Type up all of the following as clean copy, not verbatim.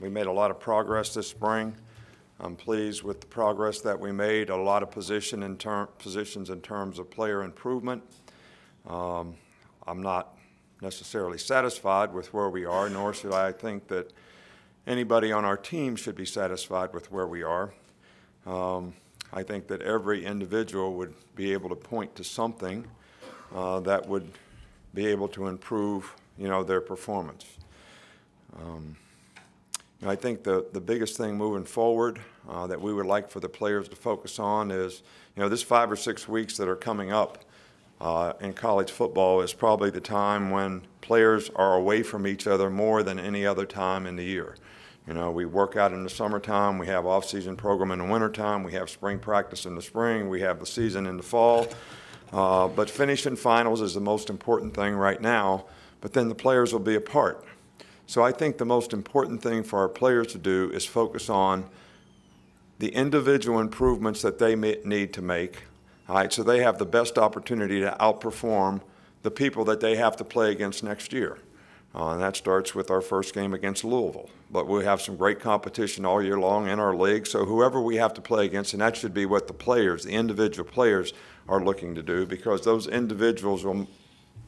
We made a lot of progress this spring. I'm pleased with the progress that we made, a lot of positions in terms of player improvement. I'm not necessarily satisfied with where we are, nor should I think that anybody on our team should be satisfied with where we are. I think that every individual would be able to point to something that would be able to improve, their performance. I think the biggest thing moving forward that we would like for the players to focus on is, this 5 or 6 weeks that are coming up in college football is probably the time when players are away from each other more than any other time in the year. We work out in the summertime, we have off-season program in the wintertime, we have spring practice in the spring, we have the season in the fall. But finishing finals is the most important thing right now, but then the players will be apart. So I think the most important thing for our players to do is focus on the individual improvements that they need to make, all right, so they have the best opportunity to outperform the people that they have to play against next year. And that starts with our first game against Louisville. But we have some great competition all year long in our league, so whoever we have to play against, and that should be what the players, the individual players, are looking to do, because those individuals'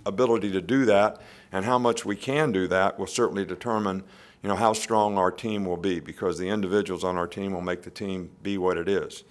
ability to do that and how much we can do that will certainly determine, how strong our team will be, because the individuals on our team will make the team be what it is.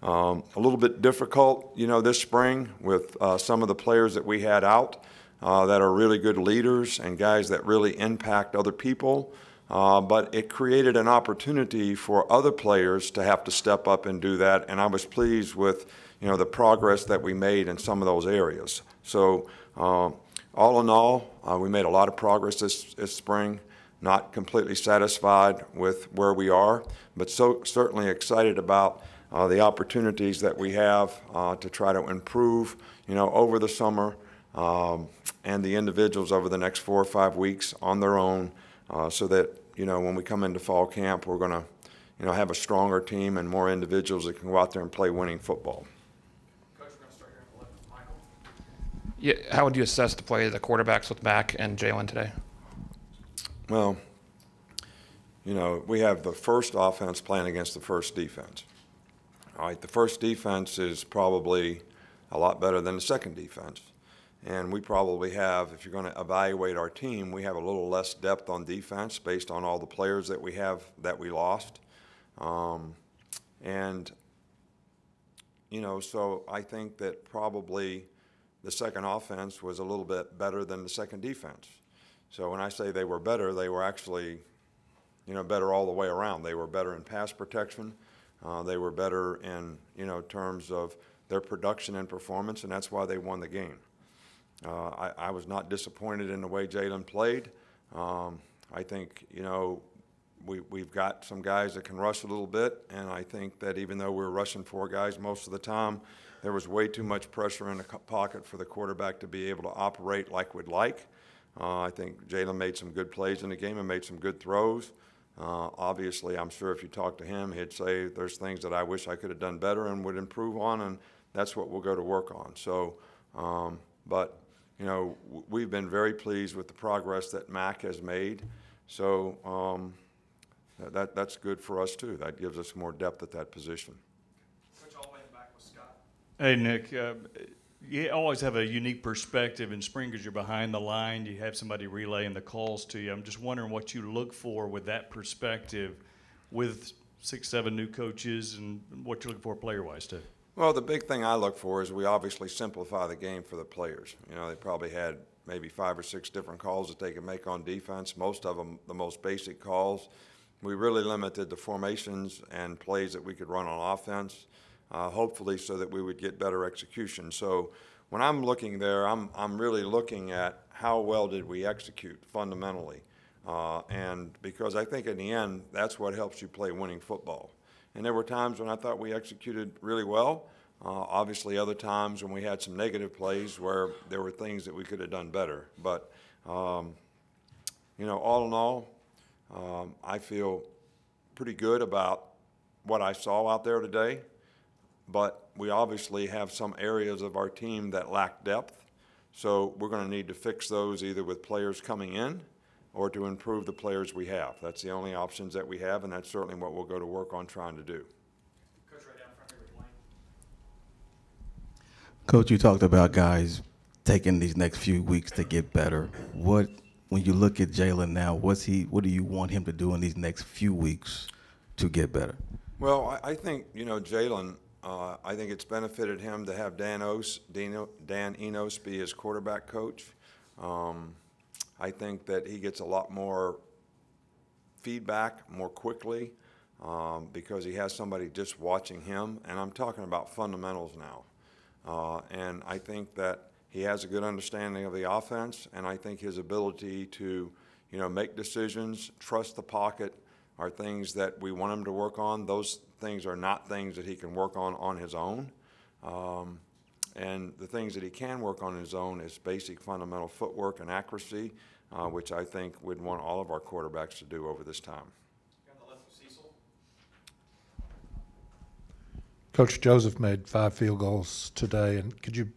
A little bit difficult, this spring with some of the players that we had out that are really good leaders and guys that really impact other people. But it created an opportunity for other players to have to step up and do that, and I was pleased with, the progress that we made in some of those areas. So all in all, we made a lot of progress this spring. Not completely satisfied with where we are, but certainly excited about the opportunities that we have to try to improve, over the summer and the individuals over the next 4 or 5 weeks on their own, so that, when we come into fall camp, we're going to, have a stronger team and more individuals that can go out there and play winning football. Coach, we're going to start here on the left with Michael. Yeah, how would you assess the play of the quarterbacks with Mac and Jalen today? Well, we have the first offense playing against the first defense. All right, the first defense is probably a lot better than the second defense. And we probably have, if you're going to evaluate our team, we have a little less depth on defense based on all the players that we have that we lost. So I think that probably the second offense was a little bit better than the second defense. So when I say they were better, they were actually, better all the way around. They were better in pass protection. They were better in, terms of their production and performance, and that's why they won the game. I was not disappointed in the way Jalen played. I think, we've got some guys that can rush a little bit, and I think that even though we're rushing 4 guys most of the time, there was way too much pressure in the pocket for the quarterback to be able to operate like we'd like. I think Jalen made some good plays in the game and made some good throws. Obviously, I'm sure if you talk to him, he'd say there's things that I wish I could have done better and would improve on, and that's what we'll go to work on. So, we've been very pleased with the progress that Mac has made. So that's good for us too. That gives us more depth at that position. Coach, all the way in the back with Scott. Hey, Nick. You always have a unique perspective in spring because you're behind the line. You have somebody relaying the calls to you. I'm just wondering what you look for with that perspective with 6, 7 new coaches and what you're looking for player-wise too. Well, the big thing I look for is we obviously simplify the game for the players. They probably had maybe 5 or 6 different calls that they could make on defense, most of them the most basic calls. We really limited the formations and plays that we could run on offense. Hopefully so that we would get better execution. So when I'm looking there, I'm really looking at how well did we execute fundamentally. And because I think in the end, that's what helps you play winning football. And there were times when I thought we executed really well. Obviously other times when we had some negative plays where there were things that we could have done better. But, all in all, I feel pretty good about what I saw out there today. But we obviously have some areas of our team that lack depth. So we're going to need to fix those either with players coming in or to improve the players we have. That's the only options that we have, and that's certainly what we'll go to work on trying to do. Coach, right down front here with Lane. Coach, you talked about guys taking these next few weeks to get better. When you look at Jalen now, what do you want him to do in these next few weeks to get better? Well, I think, Jalen, I think it's benefited him to have Dan Enos be his quarterback coach. I think that he gets a lot more feedback more quickly because he has somebody just watching him, and I'm talking about fundamentals now. And I think that he has a good understanding of the offense, and I think his ability to, make decisions, trust the pocket, are things that we want him to work on. Those things are not things that he can work on his own. And the things that he can work on his own is basic fundamental footwork and accuracy, which I think we'd want all of our quarterbacks to do over this time. On the left of Cecil. Coach Joseph made 5 field goals today, and could you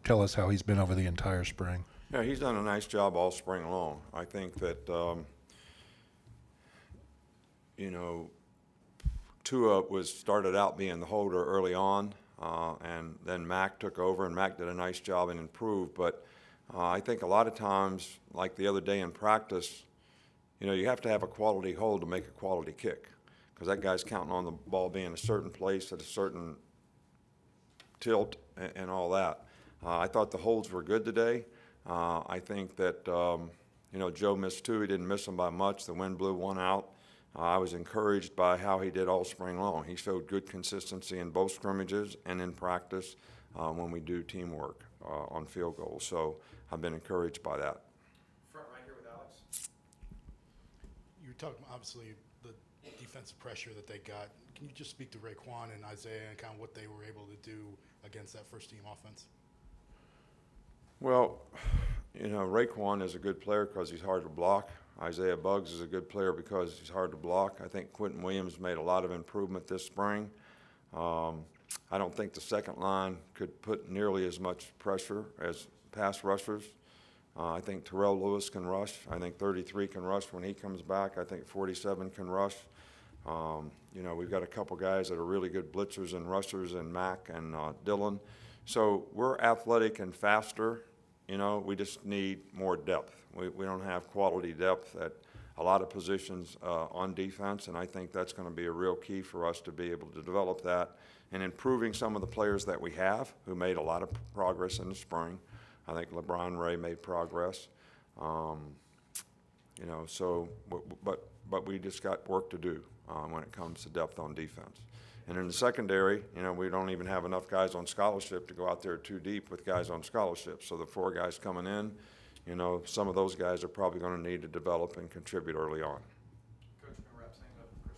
tell us how he's been over the entire spring? Yeah, he's done a nice job all spring long. I think that, Tua started out being the holder early on, and then Mac took over, and Mac did a nice job and improved. But I think a lot of times, like the other day in practice, you have to have a quality hold to make a quality kick, because that guy's counting on the ball being a certain place at a certain tilt and all that. I thought the holds were good today. I think that, Joe missed 2. He didn't miss them by much. The wind blew 1 out. I was encouraged by how he did all spring long. He showed good consistency in both scrimmages and in practice when we do teamwork on field goals. So I've been encouraged by that. Front right here with Alex. You were talking, obviously, the defensive pressure that they got. Can you just speak to Raekwon and Isaiah and kind of what they were able to do against that first-team offense? Well, Raekwon is a good player because he's hard to block. Isaiah Buggs is a good player because he's hard to block. I think Quentin Williams made a lot of improvement this spring. I don't think the second line could put nearly as much pressure as pass rushers. I think Terrell Lewis can rush. I think 33 can rush when he comes back. I think 47 can rush. We've got a couple guys that are really good blitzers and rushers, and Mac and Dylan. So we're athletic and faster. We just need more depth. We don't have quality depth at a lot of positions on defense, and I think that's going to be a real key for us to be able to develop that and improving some of the players that we have who made a lot of progress in the spring. I think LeBron Ray made progress. But we just got work to do when it comes to depth on defense. And in the secondary, we don't even have enough guys on scholarship to go out there too deep with guys on scholarship. So the 4 guys coming in, some of those guys are probably going to need to develop and contribute early on. Coach, we're going to wrap things up with Chris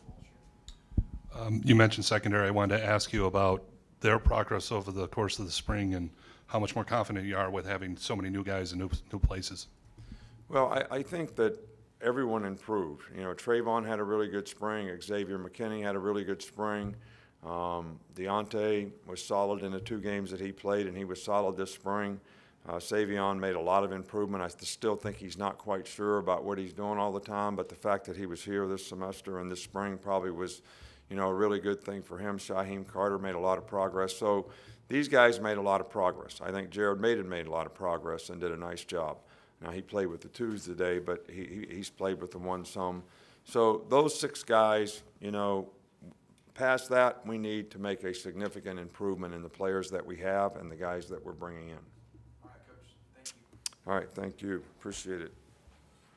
Walsh here. You mentioned secondary. I wanted to ask you about their progress over the course of the spring and how much more confident you are with having so many new guys in new places. Well, I think that everyone improved. Trayvon had a really good spring. Xavier McKinney had a really good spring. Deontay was solid in the 2 games that he played, and he was solid this spring. Savion made a lot of improvement. I still think he's not quite sure about what he's doing all the time, but the fact that he was here this semester and this spring probably was, a really good thing for him. Shaheem Carter made a lot of progress. So these guys made a lot of progress. I think Jared Maiden made a lot of progress and did a nice job. Now, he played with the 2s today, but he's played with the 1 some. So those 6 guys, past that, we need to make a significant improvement in the players that we have and the guys that we're bringing in. All right, Coach. Thank you. All right, thank you. Appreciate it.